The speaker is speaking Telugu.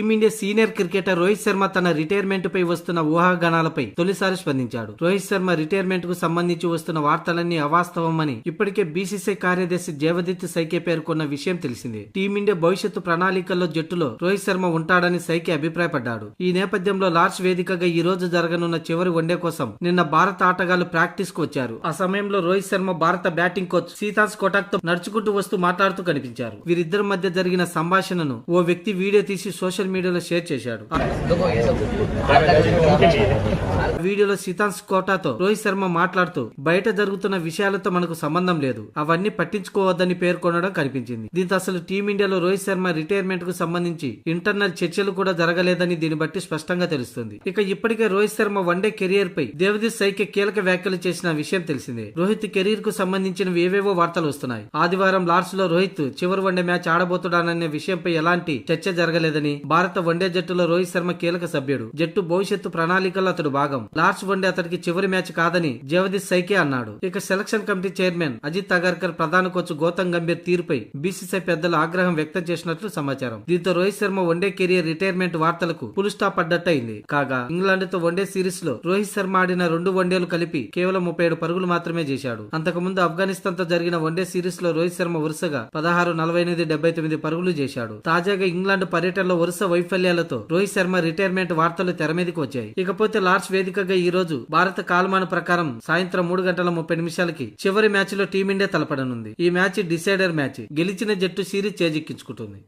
Team India senior cricketer Rohit Sharma తన రిటైర్మెంట్ పై వస్తున్న ఊహాగానాలపై తొలిసారి స్పందించాడు. రోహిత్ శర్మ రిటైర్మెంట్ కు సంబంధించి వస్తున్న వార్తలన్నీ అవాస్తవమని ఇప్పటికే బీసీసీఐ కార్యదర్శి జయవదీత్ సైకే పేర్కొన్న విషయం తెలిసిందే. టీమిండియా భవిష్యత్తు ప్రణాళికల్లో జట్టులో రోహిత్ శర్మ ఉంటాడని సైకే అభిప్రాయపడ్డాడు. ఈ నేపథ్యంలో లార్డ్స్ వేదికగా ఈ రోజు జరగనున్న చివరి వన్డే కోసం నిన్న భారత ఆటగాళ్లు ప్రాక్టీస్ కు వచ్చారు. ఆ సమయంలో రోహిత్ శర్మ భారత బ్యాటింగ్ కోచ్ సీతాన్స్ కోటాక్ తో నడుచుకుంటూ వస్తూ మాట్లాడుతూ కనిపించారు. వీరిద్దరి మధ్య జరిగిన సంభాషణను ఓ వ్యక్తి వీడియో తీసి సోషల్ మీడియాలో షేర్ చేశాడు. వీడియోలో సీతాన్స్ కోటాతో రోహిత్ శర్మ మాట్లాడుతూ బయట జరుగుతున్న విషయాలతో మనకు సంబంధం లేదు, అవన్నీ పట్టించుకోవద్దని పేర్కొనడం కనిపించింది. దీంతో అసలు టీమిండియాలో రోహిత్ శర్మ రిటైర్మెంట్ కు సంబంధించి ఇంటర్నల్ చర్చలు కూడా జరగలేదని దీన్ని బట్టి స్పష్టంగా తెలుస్తుంది. ఇక ఇప్పటికే రోహిత్ శర్మ వన్డే కెరియర్ పై జయవదీత్ సైకే కీలక వ్యాఖ్యలు చేసిన విషయం తెలిసిందే. రోహిత్ కెరీర్ కు సంబంధించిన ఏవేవో వార్తలు వస్తున్నాయి. ఆదివారం లార్డ్స్ లో రోహిత్ చివరి వన్డే మ్యాచ్ ఆడబోతున్నాడనే విషయంపై ఎలాంటి చర్చ జరగలేదని, భారత వన్డే జట్టులో రోహిత్ శర్మ కీలక సభ్యుడు, జట్టు భవిష్యత్తు ప్రణాళికల్లో అతడు భాగం, లార్డ్స్ వన్డే అతడికి చివరి మ్యాచ్ కాదని జయవదీత్ సైకే అన్నాడు. ఇక selection committee chairman Ajit Agarkar, ప్రధాన కోచ్ గౌతమ్ గంభీర్ తీరుపై బీసీసీఐ పెద్దలు ఆగ్రహం వ్యక్తం చేసినట్లు సమాచారం. దీంతో Rohit Sharma one day career retirement వార్తలకు ఫుల్ స్టాప్ పడ్డట్టు అయింది. కాగా ఇంగ్లాండ్ తో వన్డే సిరీస్ లో రోహిత్ శర్మ ఆడిన 2 వన్డేలు కలిపి కేవలం 37 పరుగులు మాత్రమే చేశాడు. అంతకుముందు ఆఫ్ఘనిస్తాన్ తో జరిగిన వన్డే సిరీస్ లో రోహిత్ శర్మ వరుసగా 16, 48, 79 పరుగులు చేశాడు. తాజాగా ఇంగ్లాండ్ పర్యటనలో వరుస వైఫల్యాలతో రోహిత్ శర్మ రిటైర్మెంట్ వార్తలు తెరమీదకి వచ్చాయి. ఇకపోతే లార్డ్స్ వేదికగా ఈ రోజు భారత కాలమాన ప్రకారం సాయంత్రం 3:30 చివరి మ్యాచ్ లో టీమిండియా తలపడనుంది. ఈ మ్యాచ్ డిసైడర్ మ్యాచ్. గెలిచిన జట్టు సిరీస్ చేజిక్కించుకుంటుంది.